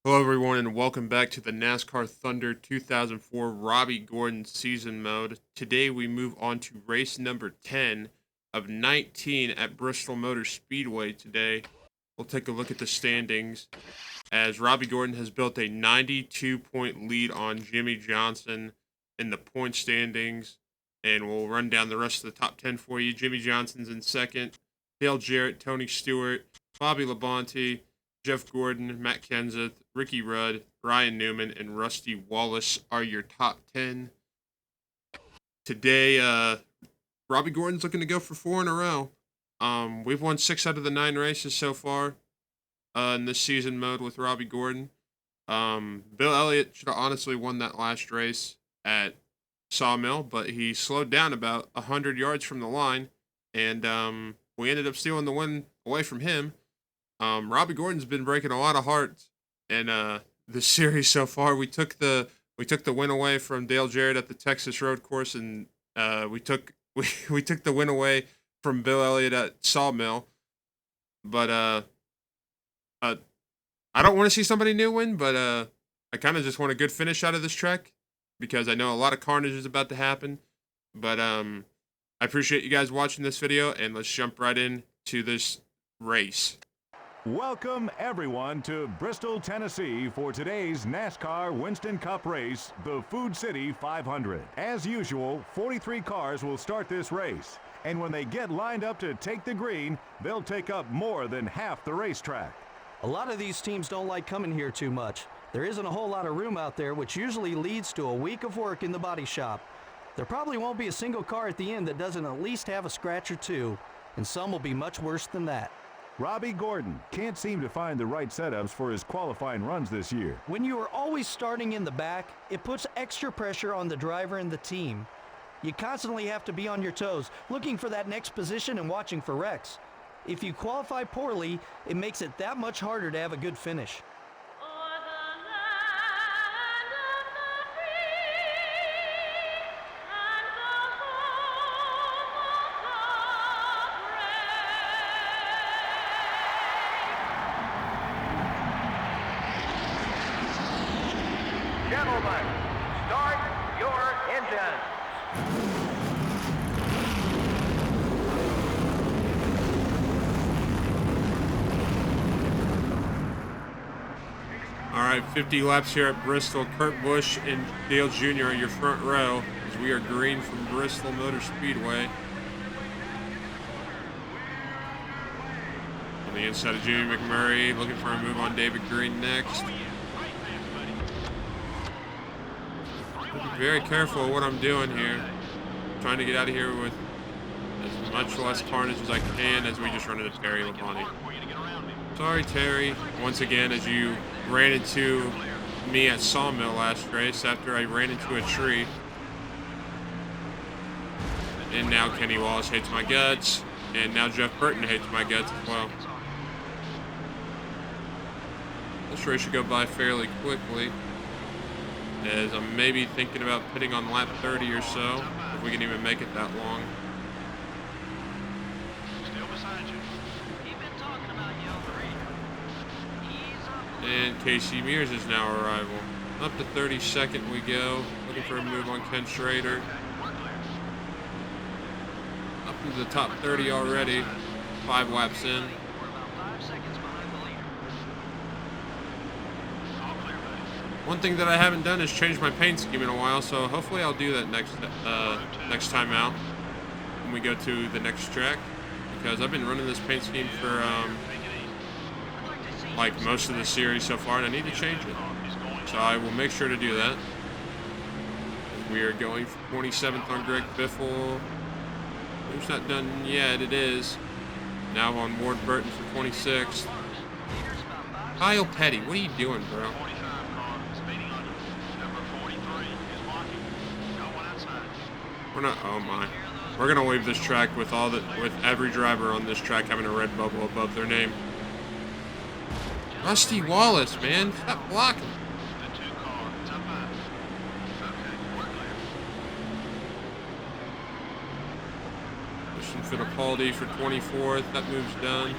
Hello, everyone, and welcome back to the NASCAR Thunder 2004 Robby Gordon season mode. Today, we move on to race number 10 of 19 at Bristol Motor Speedway. Today, we'll take a look at the standings as Robby Gordon has built a 92-point lead on Jimmy Johnson in the point standings, and we'll run down the rest of the top 10 for you. Jimmy Johnson's in second, Dale Jarrett, Tony Stewart, Bobby Labonte, Jeff Gordon, Matt Kenseth, Ricky Rudd, Ryan Newman, and Rusty Wallace are your top 10. Today, Robby Gordon's looking to go for 4 in a row. We've won 6 out of the 9 races so far in this season mode with Robby Gordon. Bill Elliott should have honestly won that last race at Sawmill, but he slowed down about 100 yards from the line, and we ended up stealing the win away from him. Robby Gordon's been breaking a lot of hearts in this series so far. We took the win away from Dale Jarrett at the Texas Road Course, and we took the win away from Bill Elliott at Sawmill. But I don't want to see somebody new win, but I kind of just want a good finish out of this track because I know a lot of carnage is about to happen. But I appreciate you guys watching this video, and let's jump right into this race. Welcome, everyone, to Bristol, Tennessee for today's NASCAR Winston Cup race, the Food City 500. As usual, 43 cars will start this race, and when they get lined up to take the green, they'll take up more than half the racetrack. A lot of these teams don't like coming here too much. There isn't a whole lot of room out there, which usually leads to a week of work in the body shop. There probably won't be a single car at the end that doesn't at least have a scratch or two, and some will be much worse than that. Robby Gordon can't seem to find the right setups for his qualifying runs this year. When you are always starting in the back, it puts extra pressure on the driver and the team. You constantly have to be on your toes, looking for that next position and watching for wrecks. If you qualify poorly, it makes it that much harder to have a good finish. Gentlemen, start your engines. All right, 50 laps here at Bristol. Kurt Busch and Dale Jr. are your front row as we are green from Bristol Motor Speedway. On the inside of Jimmy McMurray, looking for a move on David Green next. Very careful of what I'm doing here. Trying to get out of here with as much less carnage as I can as we just run into Terry Labonte. Sorry, Terry. Once again, as you ran into me at Sawmill last race after I ran into a tree. And now Kenny Wallace hates my guts. And now Jeff Burton hates my guts as well. This race should go by fairly quickly, as I'm maybe thinking about pitting on lap 30 or so, if we can even make it that long. And Casey Mears is now our rival. Up to 32nd we go, looking for a move on Ken Schrader. Up into the top 30 already, 5 laps in. One thing that I haven't done is change my paint scheme in a while, so hopefully I'll do that next time out when we go to the next track, because I've been running this paint scheme for like most of the series so far, and I need to change it. So I will make sure to do that. We are going for 27th on Greg Biffle. It's not done yet. It is. Now on Ward Burton for 26th. Kyle Petty, what are you doing, bro? We're not. Oh my. We're gonna leave this track with every driver on this track having a red bubble above their name. Rusty Wallace, man, stop blocking. Christian Fittipaldi for 24th. That move's done.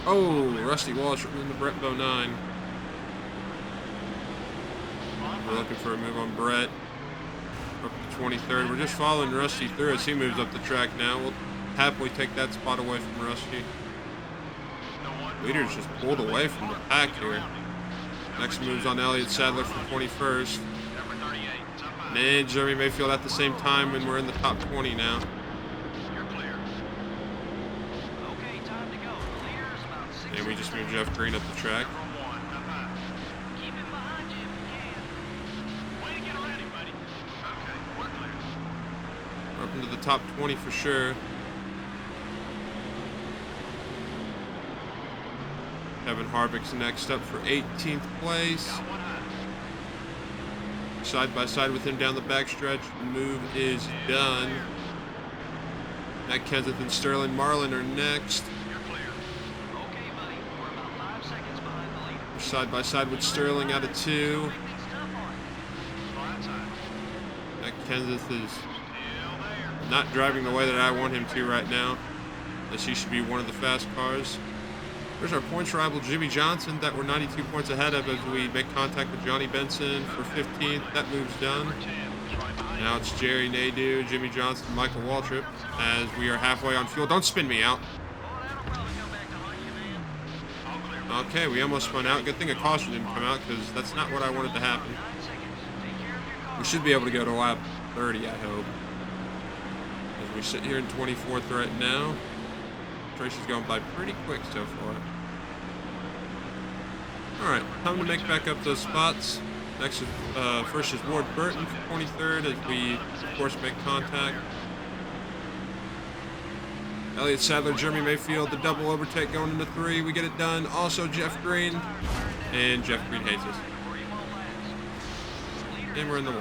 Oh, Rusty Walsh in the Brett Bow 9. We're looking for a move on Brett. Up to 23rd. We're just following Rusty through as he moves up the track now. We'll happily take that spot away from Rusty. Leaders just pulled away from the pack here. Next moves on Elliott Sadler for 21st. And then Jeremy Mayfield at the same time, and we're in the top 20 now. And we just moved Jeff Green up the track. We're up into the top 20 for sure. Kevin Harvick's next up for 18th place. Side by side with him down the backstretch. The move is done. Matt Kenseth and Sterling Marlin are next. Side by side with Sterling out of 2. Matt Kenseth is not driving the way that I want him to right now, as he should be one of the fast cars. There's our points rival Jimmy Johnson that we're 92 points ahead of as we make contact with Johnny Benson for 15th. That move's done. Now it's Jerry Nadeau, Jimmy Johnson, Michael Waltrip as we are halfway on fuel. Don't spin me out. Okay, we almost spun out. Good thing a caution didn't come out because that's not what I wanted to happen. We should be able to go to lap 30, I hope. As we sit here in 24th right now. Tracy's going by pretty quick so far. Alright, time to make back up those spots. Next is, first is Ward Burton for 23rd as we, of course, make contact. Elliott Sadler, Jeremy Mayfield, the double overtake going into 3. We get it done. Also Jeff Green. And Jeff Green hates us. And we're in the wall.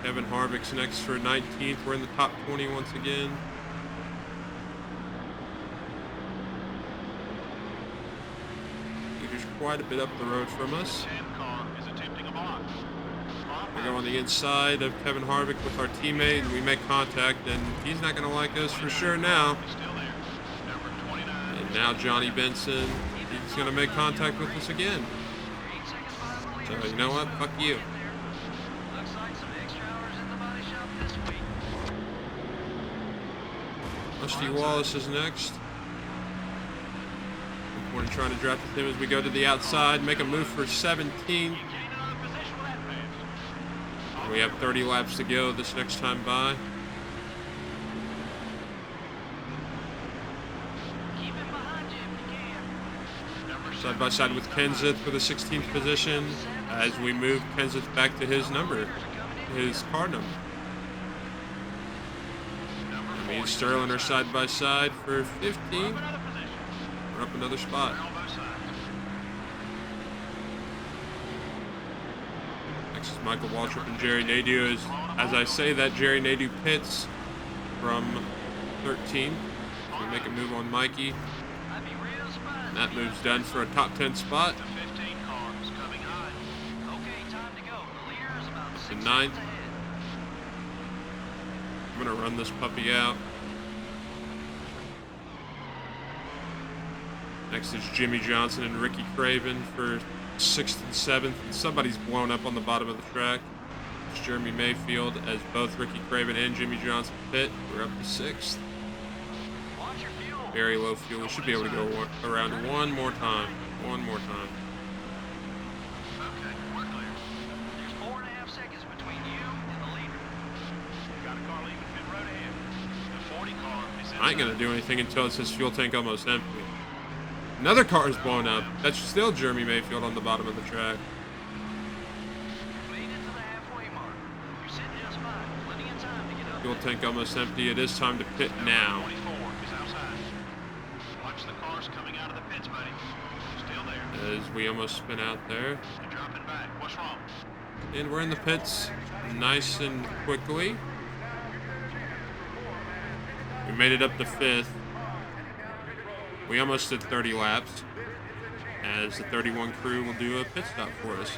Kevin Harvick's next for 19th. We're in the top 20 once again. Leader's quite a bit up the road from us. We go on the inside of Kevin Harvick with our teammate, and we make contact, and he's not going to like us for sure now. And now Johnny Benson, he's going to make contact with us again. So you know what? Fuck you. Rusty Wallace is next. We're trying to draft with him as we go to the outside, make a move for 17. We have 30 laps to go this next time by. Side by side with Kenseth for the 16th position as we move Kenseth back to his number, his car number. Me and Sterling are side by side for 15. We're up another spot. Next is Michael Waltrip and Jerry Nadeau. As I say that, Jerry Nadeau pits from 13. We make a move on Mikey. And that move's done for a top 10 spot. The 9th. I'm going to run this puppy out. Next is Jimmy Johnson and Ricky Craven for 6th and 7th. And somebody's blown up on the bottom of the track. It's Jeremy Mayfield as both Ricky Craven and Jimmy Johnson pit. We're up to 6th. Very low fuel. We should be able to go around one more time. One more time. Okay, we're clear. There's 4.5 seconds between you and the leader. Got a car leaving pit road ahead. The 40 car is I ain't gonna do anything until it says fuel tank almost empty. Another car is blown up. That's still Jeremy Mayfield on the bottom of the track. made it to the halfway mark. You're sitting just fine. Plenty of time to get up. Fuel tank almost empty. It is time to pit now. 24 is outside. Watch the cars coming out of the pits, buddy. Still there. As we almost spin out there. They're dropping back. What's wrong? And we're in the pits nice and quickly. We made it up to 5th. We almost did 30 laps. As the 31 crew will do a pit stop for us.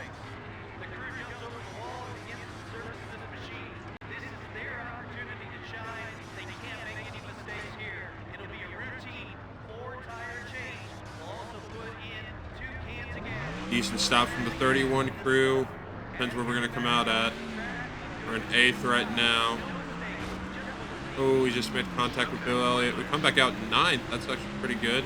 Decent stop from the 31 crew. Depends where we're going to come out at. We're in 8th right now. Oh, we just made contact with Bill Elliott. We come back out in 9th. That's actually pretty good.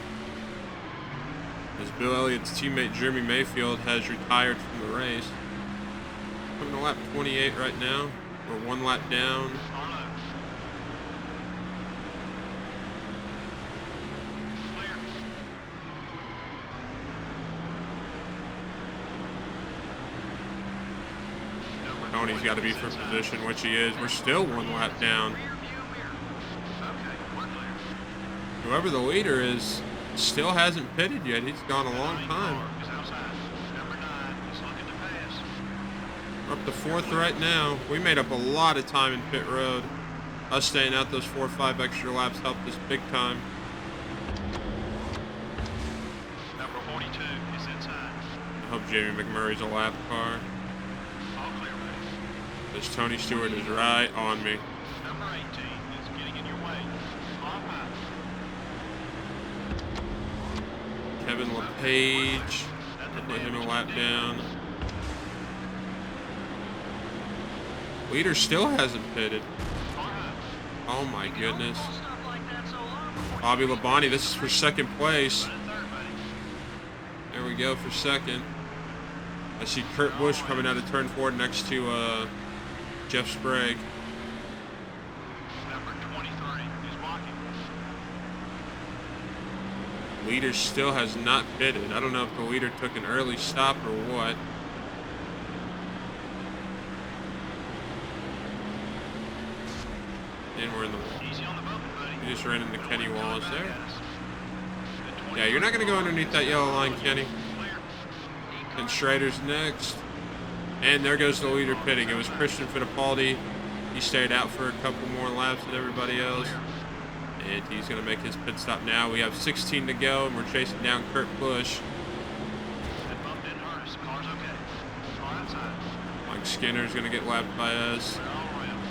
As Bill Elliott's teammate Jeremy Mayfield has retired from the race. Coming to lap 28 right now. We're 1 lap down. Tony's got to be for position, which he is. We're still 1 lap down. Whoever the leader is still hasn't pitted yet. He's gone a long time. We're up to 4th right now. We made up a lot of time in pit road. Us staying out those 4 or 5 extra laps helped us big time. Number 42 is inside. I hope Jamie McMurray's a lap car. All clear, buddy. This Tony Stewart is right on me. Number 18 is getting in your way. On high. Kevin LePage. Put him a lap down. Leader still hasn't pitted. Oh my goodness. Bobby Labonte, this is for 2nd place. There we go for 2nd. I see Kurt Busch coming out of turn 4 next to Jeff Sprague. Number 23 is blocking. Leader still has not pitted. I don't know if the leader took an early stop or what. And we're in the wall. Easy on the bumper, buddy. We just ran into Kenny Wallace there. Yeah, you're not going to go underneath that yellow line, Kenny. And Schrader's next. And there goes the leader pitting. It was Christian Fittipaldi. He stayed out for a couple more laps than everybody else. And he's going to make his pit stop now. We have 16 to go, and we're chasing down Kurt Busch. That bump didn't hurt us. Car's okay. Car outside. Mike Skinner's going to get lapped by us. All around.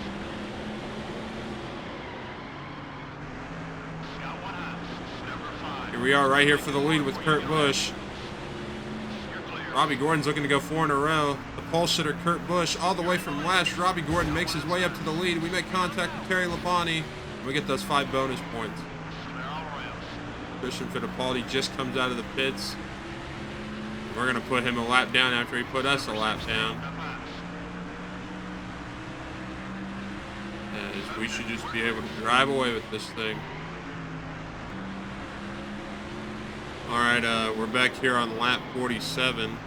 Got one high. Number 5. Here we are right here for the lead with Kurt Busch. You're clear. Robbie Gordon's looking to go 4 in a row. The pole sitter Kurt Busch all the way from last. Robbie Gordon makes his way up to the lead. We make contact with Terry Labonte. We get those 5 bonus points. Clear all around. Christian Fittipaldi just comes out of the pits. We're going to put him a lap down after he put us a lap down. Up high. As we should just be able to drive away with this thing. Alright, we're back here on lap 47.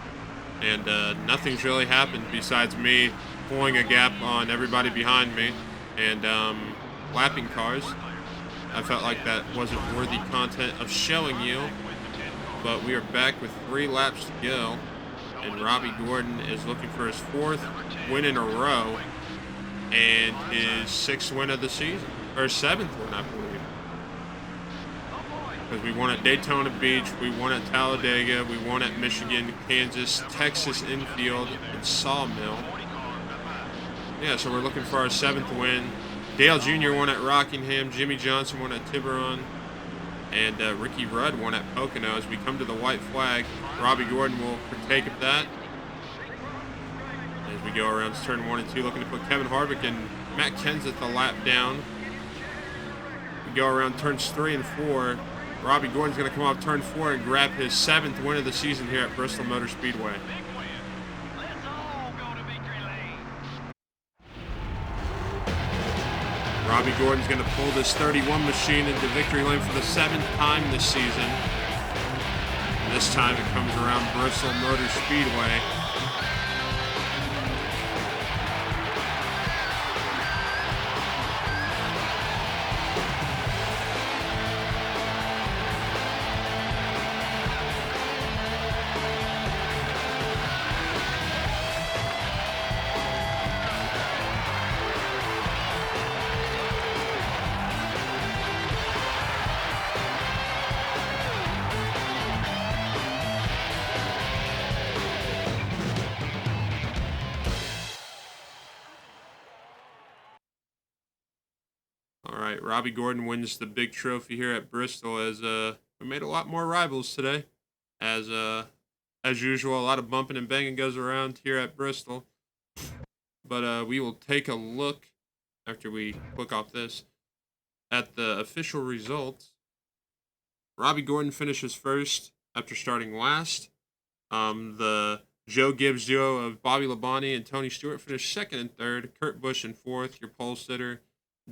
And nothing's really happened besides me pulling a gap on everybody behind me. And lapping cars. I felt like that wasn't worthy content of showing you, but we are back with 3 laps to go, and Robbie Gordon is looking for his 4th win in a row and his 6th win of the season, or 7th win, I believe. Because we won at Daytona Beach, we won at Talladega, we won at Michigan, Kansas, Texas Infield, and Sawmill. Yeah, so we're looking for our 7th win. Dale Jr. won at Rockingham, Jimmy Johnson won at Tiburon, and Ricky Rudd won at Pocono. As we come to the white flag, Robbie Gordon will partake of that. As we go around turn 1 and 2, looking to put Kevin Harvick and Matt Kenseth a lap down. We go around turns 3 and 4. Robbie Gordon's going to come off turn 4 and grab his 7th win of the season here at Bristol Motor Speedway. Big win. Let's all go to victory lane. Robbie Gordon's going to pull this 31 machine into victory lane for the 7th time this season. And this time it comes around Bristol Motor Speedway. Alright, Robbie Gordon wins the big trophy here at Bristol as we made a lot more rivals today. As as usual, a lot of bumping and banging goes around here at Bristol. But we will take a look after we click off this at the official results. Robby Gordon finishes first after starting last. The Joe Gibbs duo of Bobby Labonte and Tony Stewart finished second and third. Kurt Busch in fourth, your pole sitter.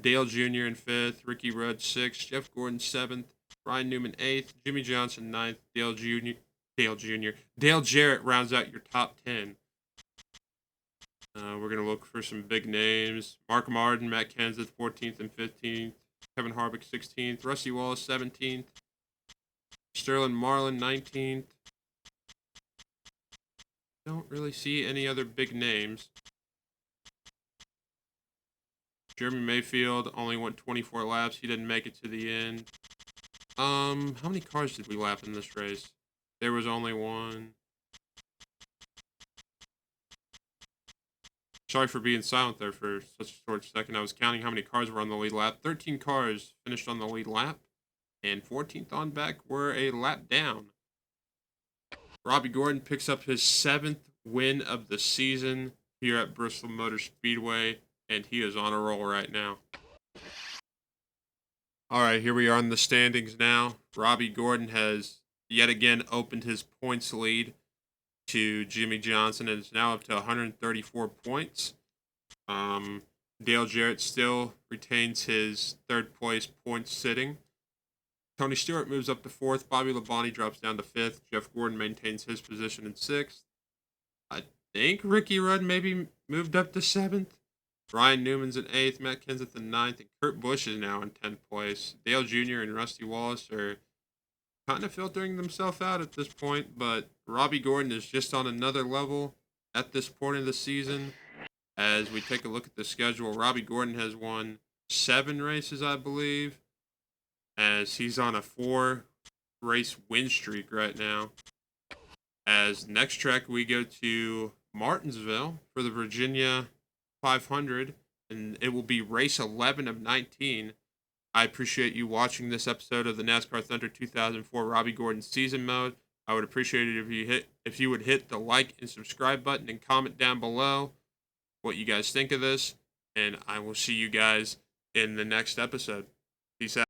Dale Jr. in fifth. Ricky Rudd sixth. Jeff Gordon seventh. Ryan Newman eighth. Jimmy Johnson ninth. Dale Jr. Dale Jarrett rounds out your top 10. We're going to look for some big names. Mark Martin, Matt Kenseth, 14th and 15th. Kevin Harvick, 16th. Rusty Wallace, 17th. Sterling Marlin, 19th. Don't really see any other big names. Jeremy Mayfield only went 24 laps. He didn't make it to the end. How many cars did we lap in this race? There was only one. Sorry for being silent there for such a short second. I was counting how many cars were on the lead lap. 13 cars finished on the lead lap, and 14th on back were a lap down. Robby Gordon picks up his 7th win of the season here at Bristol Motor Speedway, and he is on a roll right now. All right, here we are in the standings now. Robby Gordon has yet again opened his points lead to Jimmy Johnson, and it's now up to 134 points. Dale Jarrett still retains his third place point sitting. Tony Stewart moves up to fourth. Bobby Labonte drops down to fifth. Jeff Gordon maintains his position in sixth. I think Ricky Rudd maybe moved up to seventh. Ryan Newman's in eighth. Matt Kenseth in ninth. And Kurt Busch is now in 10th place. Dale Jr. and Rusty Wallace are kind of filtering themselves out at this point, but Robby Gordon is just on another level at this point of the season. As we take a look at the schedule, Robby Gordon has won 7 races, I believe, as he's on a 4-race win streak right now. As next track, we go to Martinsville for the Virginia 500, and it will be race 11 of 19. I appreciate you watching this episode of the NASCAR Thunder 2004 Robby Gordon season mode. I would appreciate it if you would hit the like and subscribe button and comment down below what you guys think of this, and I will see you guys in the next episode. Peace out.